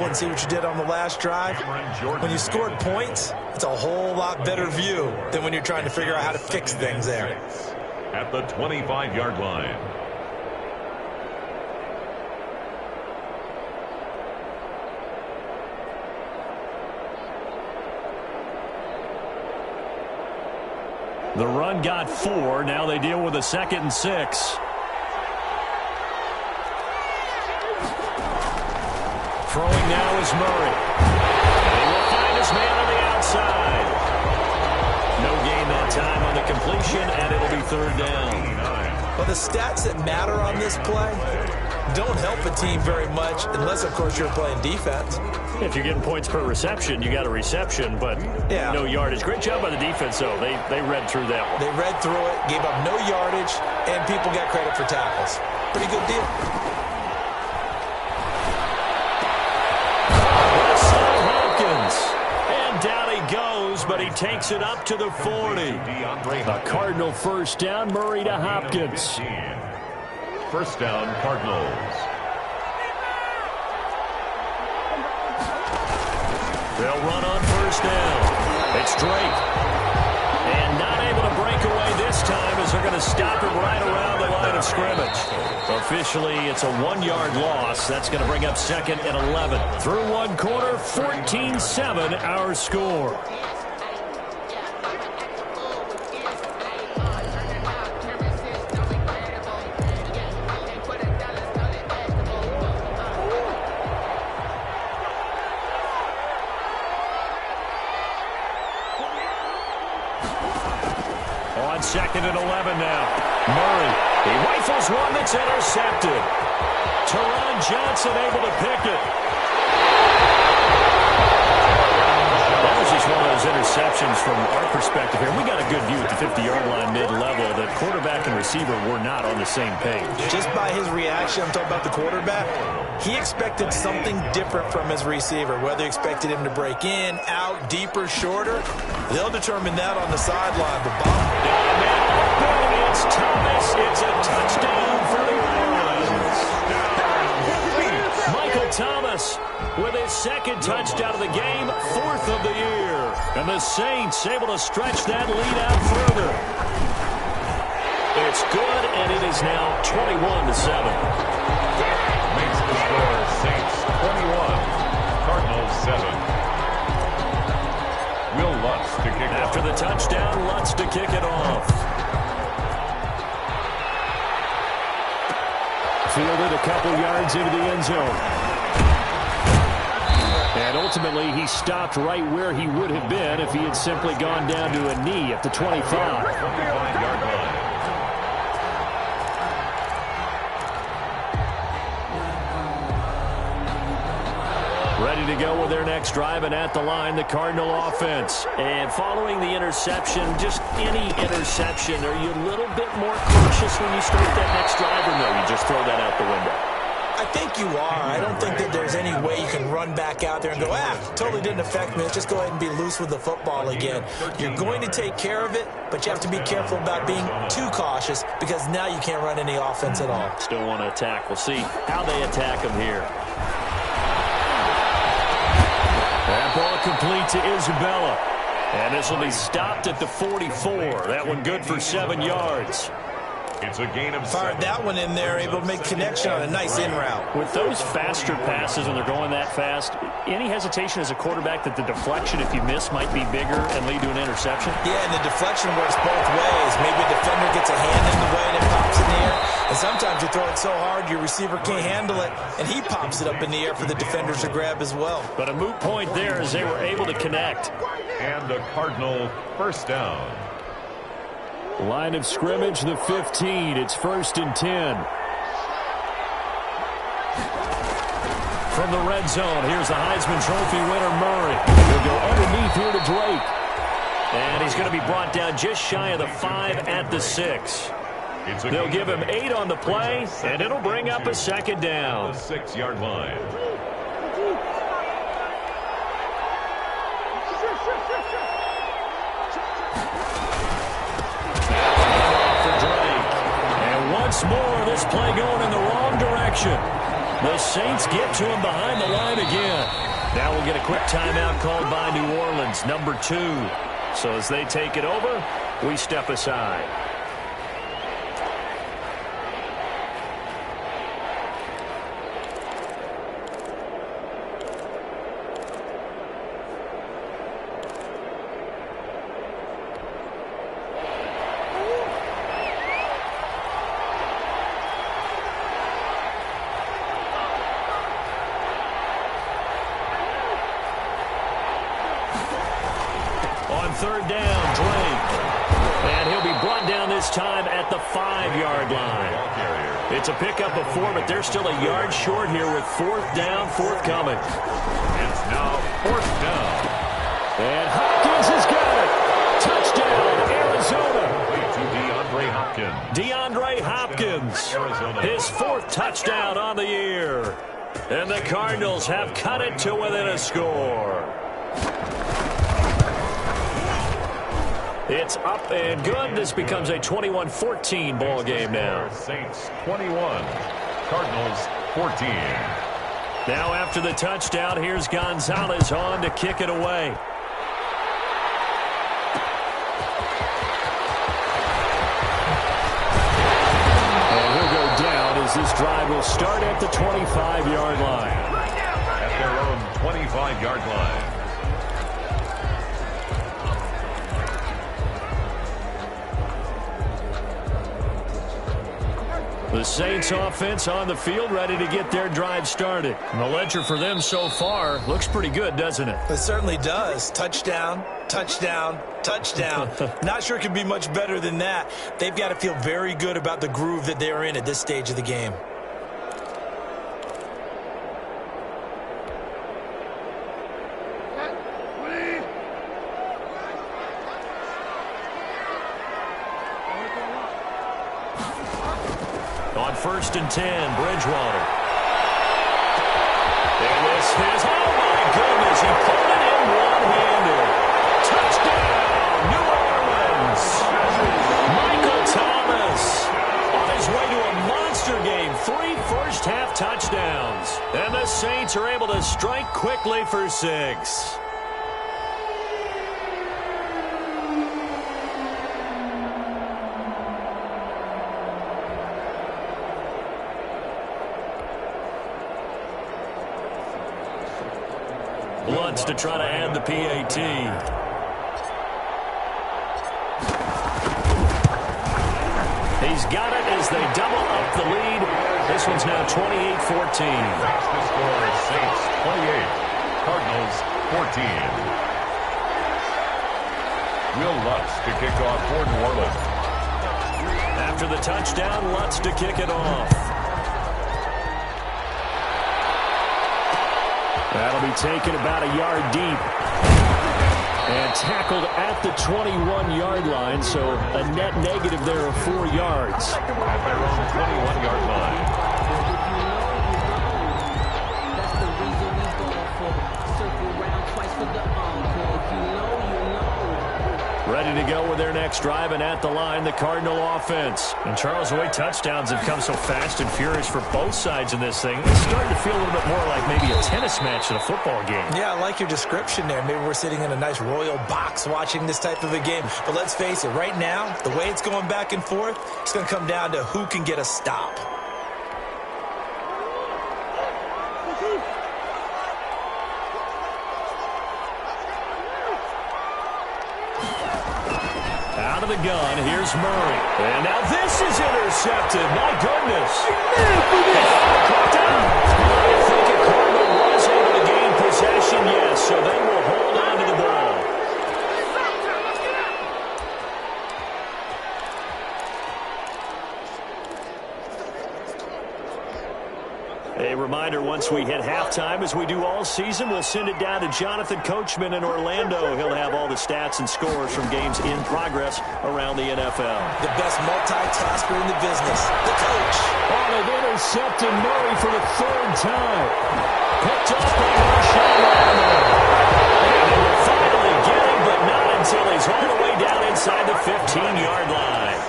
table and see what you did on the last drive? When you scored points, it's a whole lot better view than when you're trying to figure out how to fix things there. At the 25-yard line. The run got 4. Now they deal with a 2nd and 6. Throwing now is Murray. And he will find his man on the outside. No gain that time on the completion, and it'll be 3rd down. Well, the stats that matter on this play don't help a team very much unless, of course, you're playing defense. If you're getting points per reception, you got a reception, but no yardage. Great job by the defense, though. They read through that one. They read through it, gave up no yardage, and people got credit for tackles. Pretty good deal. Hopkins. And down he goes, but he takes it up to the 40. A Cardinal first down, Murray to Hopkins. First down, Cardinals. They'll run on first down. It's Drake. And not able to break away this time as they're going to stop him right around the line of scrimmage. Officially, it's a 1-yard loss. That's going to bring up 2nd and 11. Through one quarter, 14-7 our score. On 2nd and 11 now. Murray, he rifles one that's intercepted. Teron Johnson able to pick it. That was just one of those interceptions from our perspective here. We got a good view at the 50-yard line mid-level that quarterback and receiver were not on the same page. Just by his reaction, I'm talking about the quarterback, he expected something different from his receiver, whether he expected him to break in, out, deeper, shorter. They'll determine that on the sideline. But it's Thomas. It's a touchdown for the Lions. Michael Thomas with his 2nd touchdown of the game, 4th of the year. And the Saints able to stretch that lead out further. It's good, and it is now 21-7. Makes the score Saints 21, Cardinals 7. Will Lutz to kick it After the touchdown, Lutz to kick it off. Fielded a couple yards into the end zone. And ultimately, he stopped right where he would have been if he had simply gone down to a knee at the 25. 25-yard line. Ready to go with their next drive, and at the line, the Cardinal offense. And following the interception, just any interception, are you a little bit more cautious when you start that next drive, or no, you just throw that out the window? I think you are. I don't think that there's any way you can run back out there and go, totally didn't affect me. Let's just go ahead and be loose with the football again. You're going to take care of it, but you have to be careful about being too cautious because now you can't run any offense at all. Still want to attack. We'll see how they attack him here. That ball complete to Isabella. And this will be stopped at the 44. That one good for 7 yards. It's a gain of 7. Fired that one in there, able to make connection on a nice in route. With those faster passes when they're going that fast, any hesitation as a quarterback that the deflection, if you miss, might be bigger and lead to an interception? Yeah, and the deflection works both ways. Maybe a defender gets a hand in the way and it pops in the air. And sometimes you throw it so hard your receiver can't handle it, and he pops it up in the air for the defenders to grab as well. But a moot point there as they were able to connect. And a Cardinal first down. Line of scrimmage, the 15. It's 1st and 10. From the red zone, here's the Heisman Trophy winner, Murray. He'll go underneath here to Drake. And he's going to be brought down just shy of the 5 at the 6. They'll give him 8 on the play, and it'll bring up a 2nd down. The 6-yard line. Once more, this play going in the wrong direction. The Saints get to him behind the line again. Now we'll get a quick timeout called by New Orleans, number 2. So as they take it over, we step aside. Third down, Drake. And he'll be brought down this time at the 5-yard line. It's a pickup of 4, but they're still a yard short here with 4th down forthcoming. It's now 4th down. And Hopkins has got it. Touchdown, Arizona. To DeAndre Hopkins. Arizona. His 4th touchdown on the year. And the Cardinals have cut it to within a score. It's up and good. This becomes a 21-14 ball game now. Saints 21, Cardinals 14. Now after the touchdown, here's Gonzalez on to kick it away. And he'll go down as this drive will start at the 25-yard line. At their own 25-yard line. The Saints offense on the field, ready to get their drive started. And the ledger for them so far looks pretty good, doesn't it? It certainly does. Touchdown, touchdown, touchdown. Not sure it can be much better than that. They've got to feel very good about the groove that they're in at this stage of the game. On 1st and 10, Bridgewater. And this is, oh my goodness, he pulled it in one-handed. Touchdown, New Orleans. Michael Thomas on his way to a monster game. 3 first-half touchdowns. And the Saints are able to strike quickly for 6. Lutz to try to add the PAT. He's got it as they double up the lead. This one's now 28-14. The score is Saints 28, Cardinals 14. Will Lutz to kick off for New Orleans. After the touchdown, Lutz to kick it off. That'll be taken about a yard deep. And tackled at the 21-yard line, so a net negative there of 4 yards. At their own 21-yard line. That's the reason we go for circle round twice for the encore. If you know, you know. Ready to go with their next drive, and at the line, the Cardinal offense. And Charles, the way touchdowns have come so fast and furious for both sides in this thing, it's starting to feel a little bit more like maybe a tennis match than a football game. Yeah, I like your description there. Maybe we're sitting in a nice royal box watching this type of a game. But let's face it, right now, the way it's going back and forth, it's going to come down to who can get a stop. Out of the gun, here's Murray. And now this is intercepted. My goodness. I think a Cardinal was able to gain possession, yes, so they will hold on to the ball. A reminder, once we hit halftime, as we do all season, we'll send it down to Jonathan Coachman in Orlando. He'll have all the stats and scores from games in progress around the NFL. The best multitasker in the business, the coach. Oh, they've intercepted Murray for the 3rd time. Picked up by Marshawn Lattimore. And they will finally get him, but not until he's all the way down inside the 15-yard line.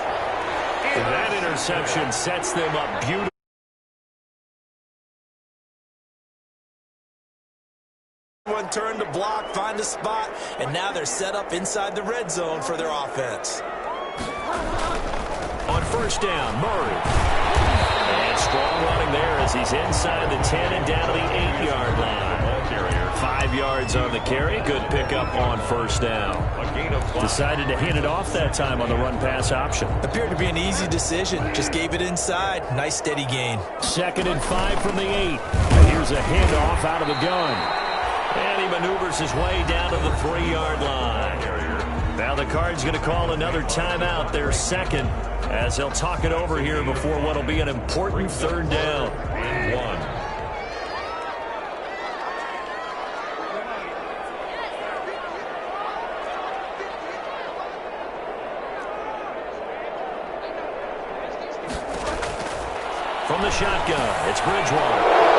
That interception sets them up beautifully. One turn to block, find a spot, and now they're set up inside the red zone for their offense. On first down, Murray. And strong running there as he's inside the 10 and down to the 8-yard line. 5 yards on the carry. Good pickup on first down. Decided to hand it off that time on the run-pass option. Appeared to be an easy decision. Just gave it inside. Nice steady gain. 2nd and 5 from the 8. And here's a handoff out of the gun. And he maneuvers his way down to the 3-yard line. Now the Cards going to call another timeout, their second, as they'll talk it over here before what will be an important 3rd down. And 1. From the shotgun, it's Bridgewater.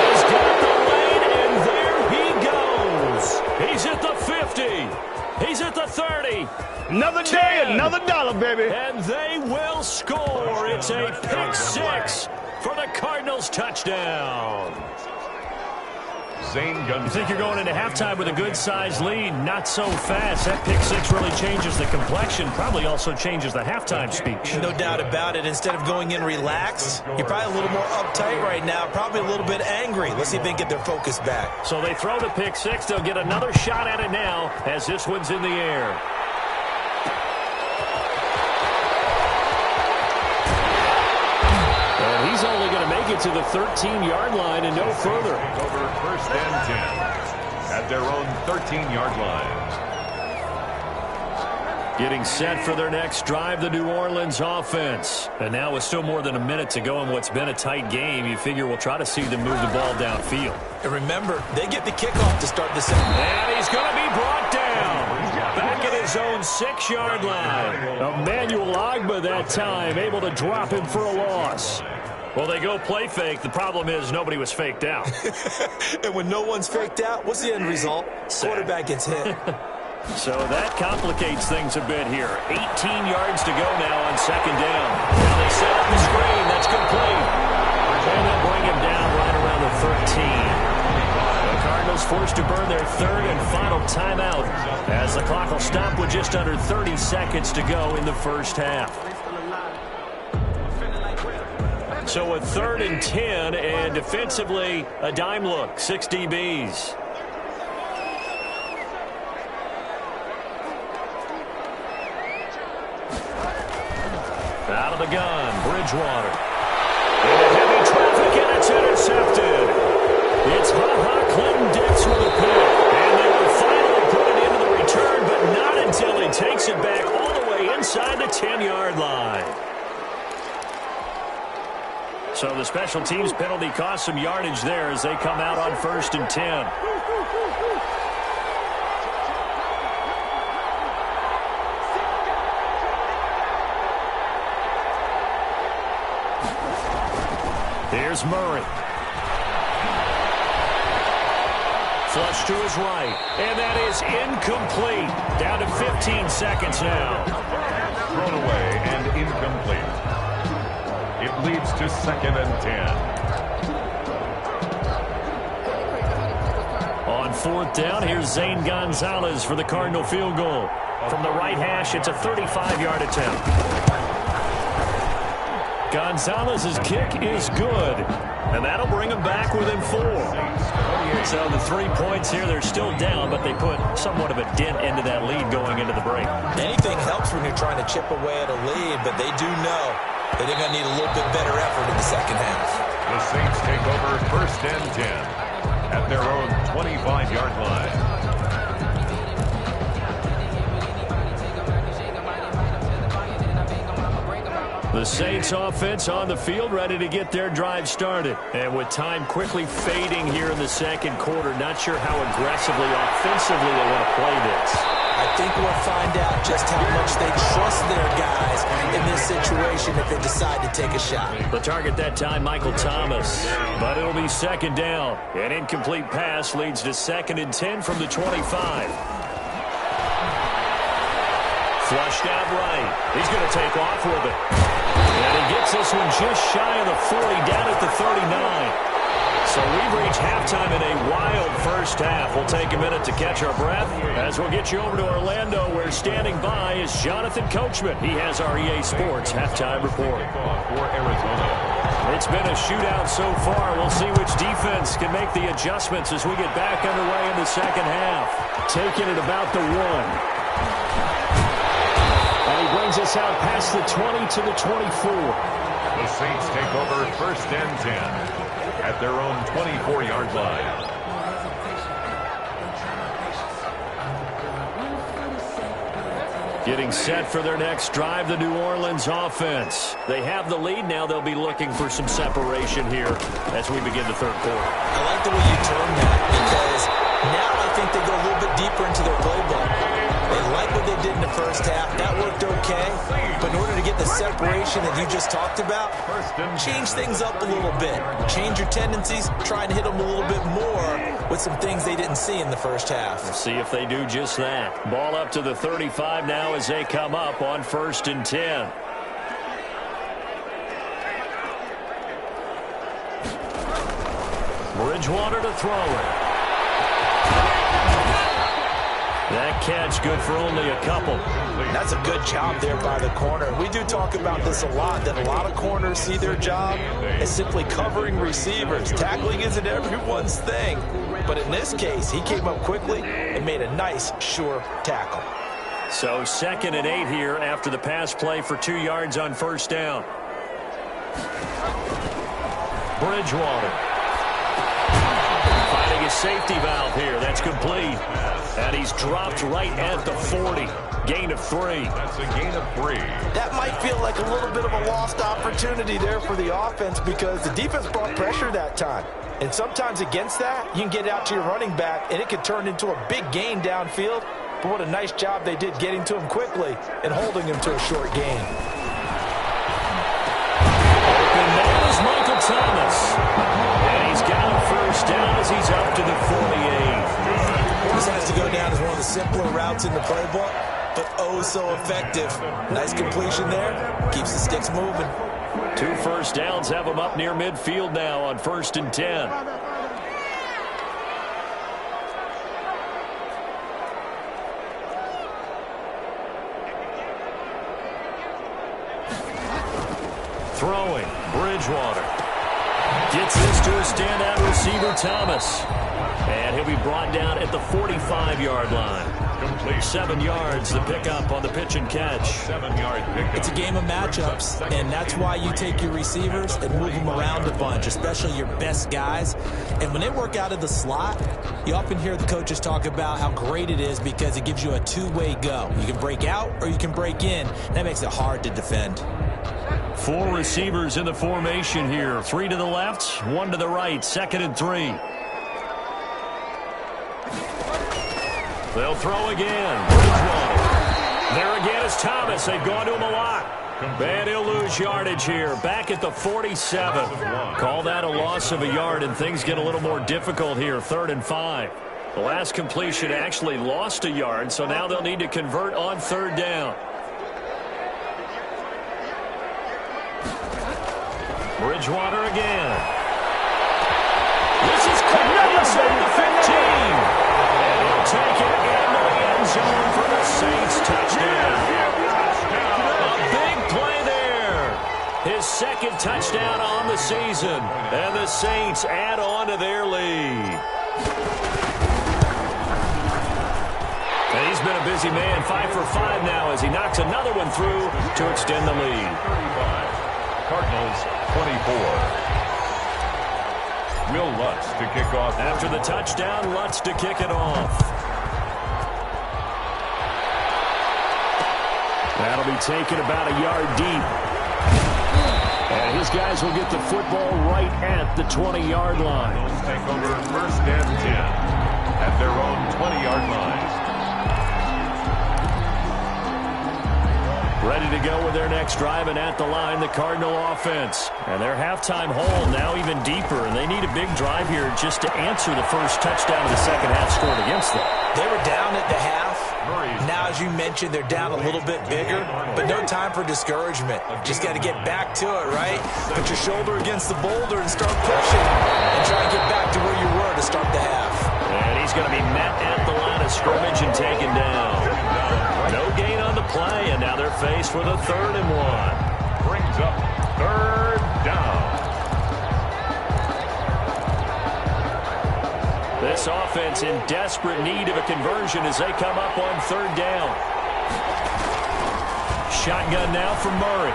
He's got the lane, and there he goes. He's at the 50. He's at the 30. Another 10. day, another dollar, baby. And they will score. It's a pick 6 for the Cardinals touchdown. Zane Gonzalez. You think you're going into halftime with a good-sized lead? Not so fast. That pick 6 really changes the complexion, probably also changes the halftime speech. No doubt about it. Instead of going in relaxed, you're probably a little more uptight right now, probably a little bit angry. Let's see if they can get their focus back. So they throw the pick 6. They'll get another shot at it now as this one's in the air. And he's only going to make it to the 13-yard line and no further. Over 1st and 10 at their own 13-yard line. Getting set for their next drive, the New Orleans offense. And now with still more than a minute to go in what's been a tight game, you figure we'll try to see them move the ball downfield. And remember, they get the kickoff to start the second. And he's going to be brought down. Back at his own 6-yard line. Emmanuel Ogbah that time, able to drop him for a loss. Well, they go play fake. The problem is nobody was faked out. And when no one's faked out, what's the end result? Quarterback gets hit. So that complicates things a bit here. 18 yards to go now on 2nd down. Now they set up the screen. That's complete. And they'll bring him down right around the 13. The Cardinals forced to burn their 3rd and final timeout as the clock will stop with just under 30 seconds to go in the first half. So a 3rd and 10, and defensively a dime look, 6 DBs. Out of the gun, Bridgewater. Into heavy traffic, and it's intercepted. It's Clinton-Dix with a pick. And they will finally put it into the return, but not until he takes it back all the way inside the 10-yard line. So the special teams penalty cost some yardage there as they come out on 1st and 10. Here's Murray. Flush to his right, and that is incomplete. Down to 15 seconds now. Thrown away and incomplete. It leads to 2nd and 10. On 4th down, here's Zane Gonzalez for the Cardinal field goal. From the right hash, it's a 35-yard attempt. Gonzalez's kick is good, and that'll bring them back within 4. So the 3 points here, they're still down, but they put somewhat of a dent into that lead going into the break. Anything helps when you're trying to chip away at a lead, but they do know that they're going to need a little bit better effort in the second half. The Saints take over 1st and 10 at their own 25-yard line. The Saints offense on the field, ready to get their drive started. And with time quickly fading here in the second quarter, not sure how aggressively, offensively they want to play this. I think we'll find out just how much they trust their guys in this situation if they decide to take a shot. The target that time, Michael Thomas. But it'll be 2nd down. An incomplete pass leads to 2nd and 10 from the 25. Flushed out right. He's going to take off with it. And he gets this one just shy of the 40, down at the 39. So we've reached halftime in a wild first half. We'll take a minute to catch our breath as we'll get you over to Orlando, where standing by is Jonathan Coachman. He has our EA Sports halftime report. For Arizona. It's been a shootout so far. We'll see which defense can make the adjustments as we get back underway in the second half. Taking it about the 1. And he brings us out past the 20 to the 24. The Saints take over 1st and 10 at their own 24-yard line. Getting set for their next drive, the New Orleans offense. They have the lead now. They'll be looking for some separation here as we begin the third quarter. I like the way you term that, because now I think they go a little bit deeper into their playbook. They like what they did in the first half. That worked okay. But in order to get the separation that you just talked about, change things up a little bit. Change your tendencies. Try and hit them a little bit more with some things they didn't see in the first half. We'll see if they do just that. Ball up to the 35 now as they come up on 1st and 10. Bridgewater to throw it. That catch good for only a couple. That's a good job there by the corner. We do talk about this a lot, that a lot of corners see their job as simply covering receivers. Tackling isn't everyone's thing. But in this case, he came up quickly and made a nice, sure tackle. So 2nd and 8 here after the pass play for 2 yards on 1st down. Bridgewater. Finding a safety valve here. That's complete. And he's dropped right at the 40. Gain of 3. That's a gain of 3. That might feel like a little bit of a lost opportunity there for the offense, because the defense brought pressure that time. And sometimes against that, you can get out to your running back, and it could turn into a big gain downfield. But what a nice job they did getting to him quickly and holding him to a short gain. Open man is Michael Thomas. And he's got a 1st down as he's up to the 48. This has to go down as one of the simpler routes in the playbook, but oh so effective. Nice completion there. Keeps the sticks moving. 2 1st downs have them up near midfield now on 1st and 10. Throwing, Bridgewater. Gets this to a standout receiver, Thomas. And he'll be brought down at the 45-yard line. Complete. 7 yards, the pickup on the pitch and catch. 7-yard pickup. It's a game of matchups, and that's why you take your receivers and move them around a bunch, especially your best guys. And when they work out of the slot, you often hear the coaches talk about how great it is because it gives you a two-way go. You can break out or you can break in. That makes it hard to defend. 4 receivers in the formation here. 3 to the left, 1 to the right. 2nd and 3. They'll throw again. Bridgewater. There again is Thomas. They've gone to him a lot. And he'll lose yardage here. Back at the 47. Call that a loss of a yard, and things get a little more difficult here. 3rd and 5. The last completion actually lost a yard, so now they'll need to convert on 3rd down. Bridgewater again. This is Clemens at the 15. And he'll take it into the end zone for the Saints touchdown. A big play there. His 2nd touchdown on the season. And the Saints add on to their lead. And he's been a busy man. 5 for 5 now as he knocks another one through to extend the lead. Cardinals 24. Will Lutz to kick off. After the touchdown, Lutz to kick it off. That'll be taken about a yard deep. And his guys will get the football right at the 20-yard line. Cardinals take over 1st and 10 at their own 20-yard line. Ready to go with their next drive, and at the line, the Cardinal offense. And their halftime hole now even deeper, and they need a big drive here just to answer the first touchdown of the second half scored against them. They were down at the half. Now, as you mentioned, they're down a little bit bigger, but no time for discouragement. Just got to get back to it, right? Put your shoulder against the boulder and start pushing, and try to get back to where you were to start the half. And he's going to be met at the line of scrimmage and taken down. No gain on the play, and now they're faced with a 3rd and 1. Brings up 3rd down. This offense in desperate need of a conversion as they come up on 3rd down. Shotgun now for Murray.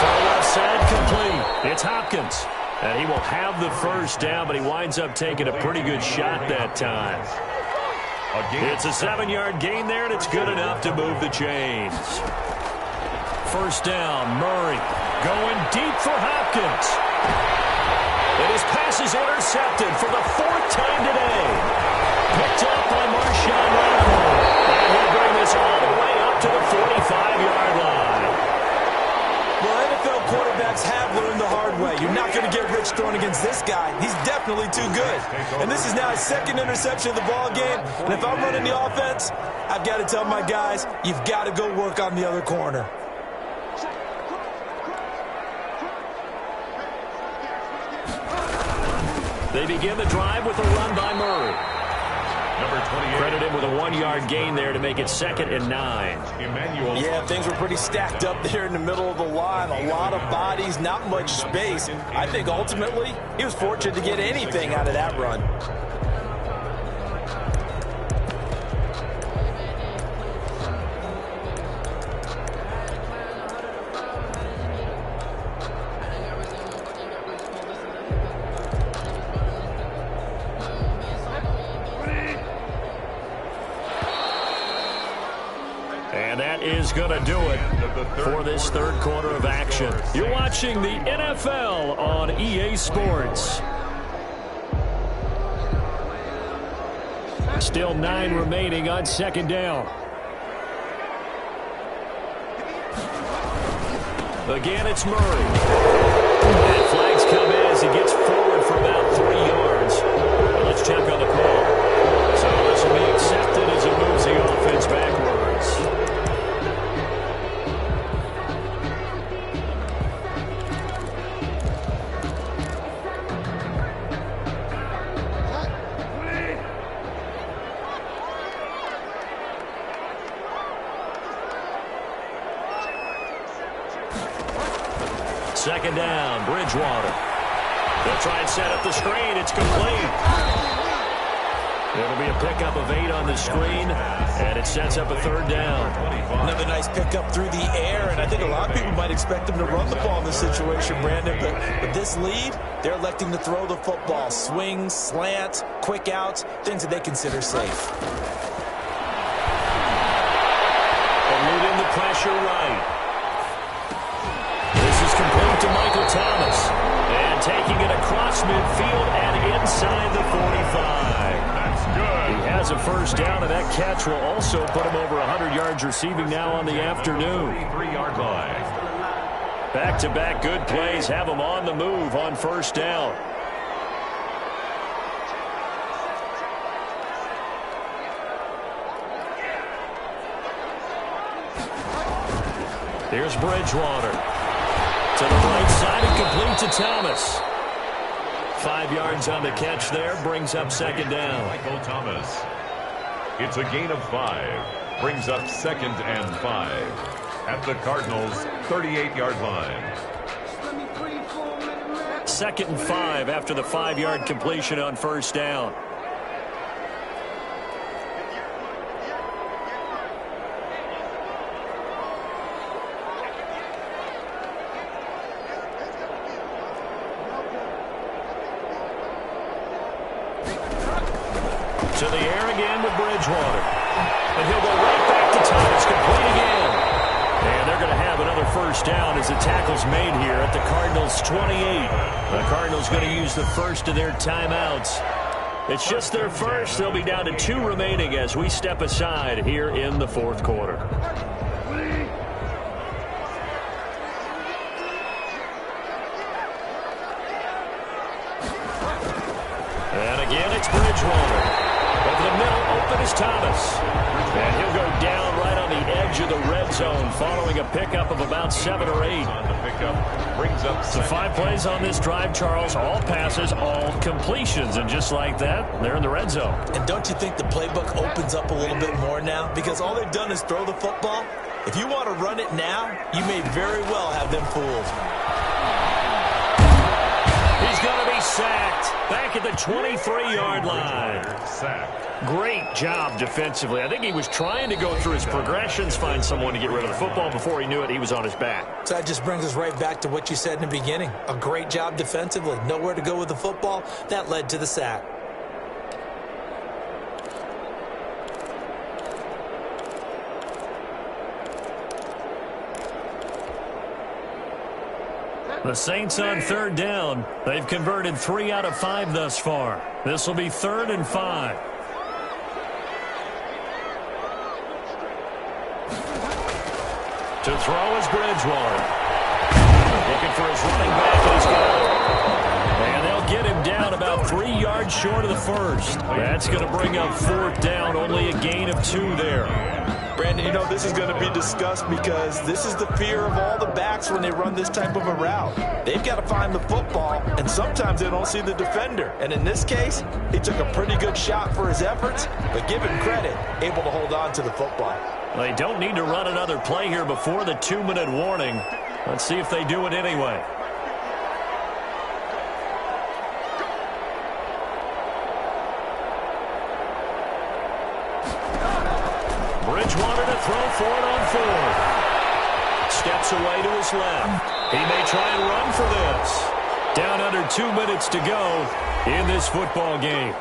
Far left side complete. It's Hopkins. And he will have the first down, but he winds up taking a pretty good shot that time. It's a 7-yard gain there, and it's good enough to move the chains. First down, Murray going deep for Hopkins. And his pass is intercepted for the 4th time today. Picked up by Marshawn Lattimore. And he'll bring this all the way up to the 45-yard line. Well, NFL quarterbacks have learned the hard way. You're not going to get rich throwing against this guy. He's definitely too good. And this is now his 2nd interception of the ball game. And if I'm running the offense, I've got to tell my guys, you've got to go work on the other corner. They begin the drive with a run by Murray. Number 28. Credit him with a 1-yard gain there to make it 2nd and 9. Emmanuel. Yeah, things were pretty stacked up there in the middle of the line. A lot of bodies, not much space. I think ultimately he was fortunate to get anything out of that run. And that is going to do it for this 3rd quarter of action. You're watching the NFL on EA Sports. Still 9 remaining on 2nd down. Again, it's Murray. And flags come in as he gets forward for about 3 yards. But let's check on the call. So this will be accepted as it moves the offense backwards. Second down, Bridgewater. They'll try and set up the screen. It's complete. It'll be a pickup of 8 on the screen, and it sets up a 3rd down. Another nice pickup through the air, and I think a lot of people might expect them to run the ball in this situation, Brandon, but with this lead, they're electing to throw the football. Swings, slants, quick outs, things that they consider safe. Eluding the pressure right. This is complete to Michael Thomas. And taking it across midfield and inside the 45. That's good. He has a first down, and that catch will also put him over 100 yards receiving now on the afternoon. 3-yard line. Back-to-back good plays have him on the move on first down. Here's Bridgewater. To the right side and complete to Thomas. 5 yards on the catch there, brings up 2nd down. Michael Thomas. It's a gain of 5. Brings up 2nd and 5. At the Cardinals' 38-yard line. 2nd and 5 after the 5-yard completion on first down. To the air again with Bridgewater. And he'll go right back to Thomas, complete again. And they're going to have another first down as the tackle's made here at the Cardinals' 28. The Cardinals going to use the first of their timeouts. It's just their first. They'll be down to 2 remaining as we step aside here in the 4th quarter. And again, it's Bridgewater. Over the middle, open is Thomas. And he'll go down right on the edge of the red zone following a pickup of about 7 or 8. On the pickup, brings up So 5 plays on this drive, Charles. All passes, all completions. And just like that, they're in the red zone. And don't you think the playbook opens up a little bit more now? Because all they've done is throw the football. If you want to run it now, you may very well have them fooled. He's going to be sacked back at the 23-yard line. sack. Great job defensively. I think he was trying to go through his progressions, find someone to get rid of the football. Before he knew it, he was on his back. So that just brings us right back to what you said in the beginning. A great job defensively. Nowhere to go with the football. That led to the sack. The Saints on 3rd down. They've converted 3 out of 5 thus far. This will be 3rd and 5. To throw is Bridgewater. Looking for his running back, and he's got it. And they'll get him down about 3 yards short of the first. That's going to bring up 4th down, only a gain of 2 there. Brandon, you know, this is going to be discussed because this is the fear of all the backs when they run this type of a route. They've got to find the football, and sometimes they don't see the defender. And in this case, he took a pretty good shot for his efforts, but give him credit, able to hold on to the football. They don't need to run another play here before the 2-minute warning. Let's see if they do it anyway. Bridgewater to throw for it on 4th. Steps away to his left. He may try and run for this. Down under 2 minutes to go in this football game.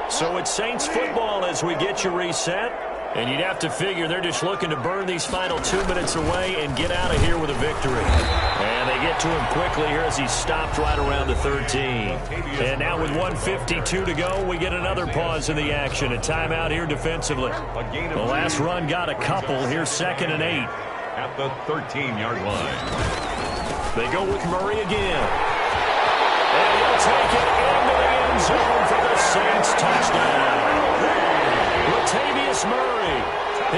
So it's Saints football as we get you reset. And you'd have to figure they're just looking to burn these final 2 minutes away and get out of here with a victory. And they get to him quickly here as he's stopped right around the 13. And now with 1:52 to go, we get another pause in the action. A timeout here defensively. The last run got a couple. Here's 2nd and 8. At the 13-yard line. They go with Murray again. And he'll take it into the end zone for the Saints touchdown. Latavius Murray,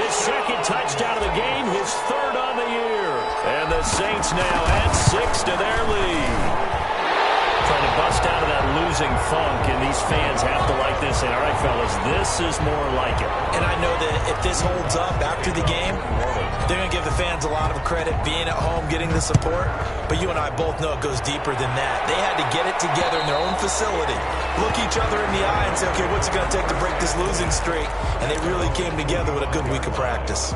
his 2nd touchdown of the game, his 3rd on the year. And the Saints now add 6 to their lead. Trying to bust out of that losing funk, and these fans have to like this. And all right, fellas, this is more like it. And I know that if this holds up after the game, they're going to give the fans a lot of credit being at home, getting the support. But you and I both know it goes deeper than that. They had to get it together in their own facility, look each other in the eye and say, okay, what's it going to take to break this losing streak? And they really came together with a good week of practice.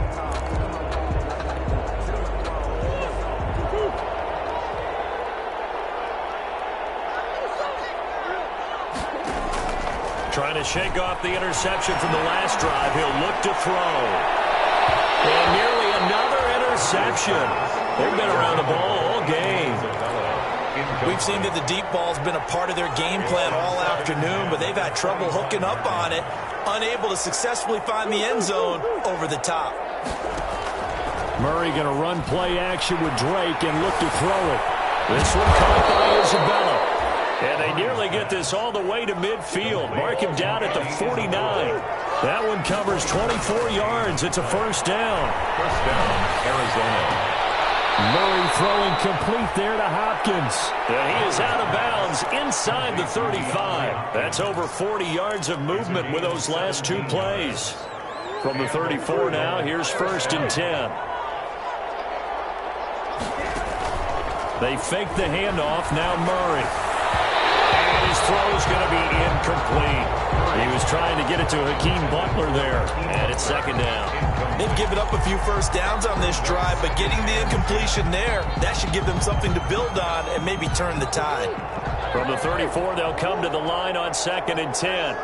Trying to shake off the interception from the last drive. He'll look to throw. And nearly another interception. They've been around the ball all game. We've seen that the deep ball's been a part of their game plan all afternoon, but they've had trouble hooking up on it, unable to successfully find the end zone over the top. Murray going to run play action with Drake and look to throw it. This one caught by Isabella. And they nearly get this all the way to midfield. Mark him down at the 49. That one covers 24 yards. It's a 1st down. 1st down, Arizona. Murray throwing complete there to Hopkins. And he is out of bounds inside the 35. That's over 40 yards of movement with those last 2 plays. From the 34 now, here's 1st and 10. They fake the handoff. Now Murray. And his throw is going to be incomplete. He was trying to get it to Hakeem Butler there. And it's 2nd down. They've given up a few 1st downs on this drive, but getting the incompletion there, that should give them something to build on and maybe turn the tide. From the 34, they'll come to the line on 2nd and 10.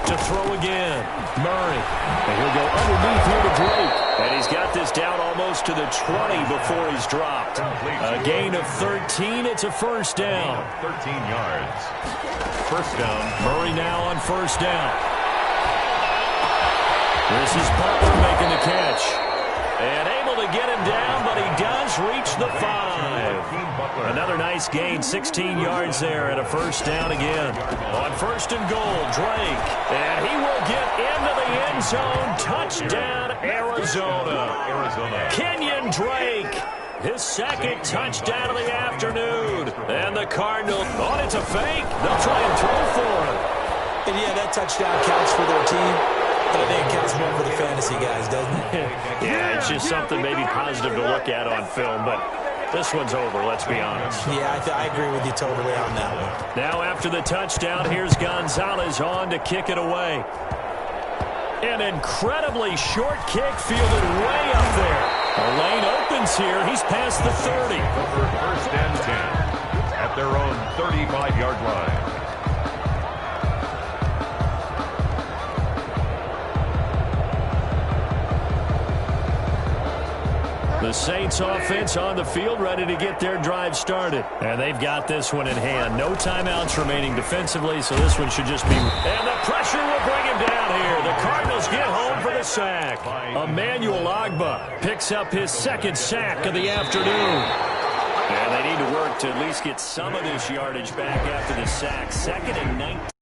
To throw again. Murray. And he'll go underneath here to Drake. And he's got this down almost to the 20 before he's dropped. A gain of 13. It's a first down. 13 yards. First down. Murray now on first down. This is Butler making the catch. And able to get him down, but he does reach the 5. Another nice gain, 16 yards there, and a first down again. On first and goal, Drake. And he will get into the end zone. Touchdown, Arizona. Kenyon Drake. His second touchdown of the afternoon. And the Cardinals, it's a fake. They'll try and throw for him. And yeah, that touchdown counts for their team. But I think it counts more for the fantasy guys, doesn't it? Yeah, it's just something maybe positive to look at on film, but this one's over, let's be honest. Yeah, I agree with you totally on that one. Now after the touchdown, here's Gonzalez on to kick it away. An incredibly short kick fielded way up there. The lane opens here. He's past the 30. First and 10 at their own 35-yard line. The Saints offense on the field, ready to get their drive started. And they've got this one in hand. No timeouts remaining defensively, so this one should just be... And the pressure will bring him down here. The Cardinals get home for the sack. Emmanuel Ogbah picks up his second sack of the afternoon. And they need to work to at least get some of this yardage back after the sack. 2nd and 19.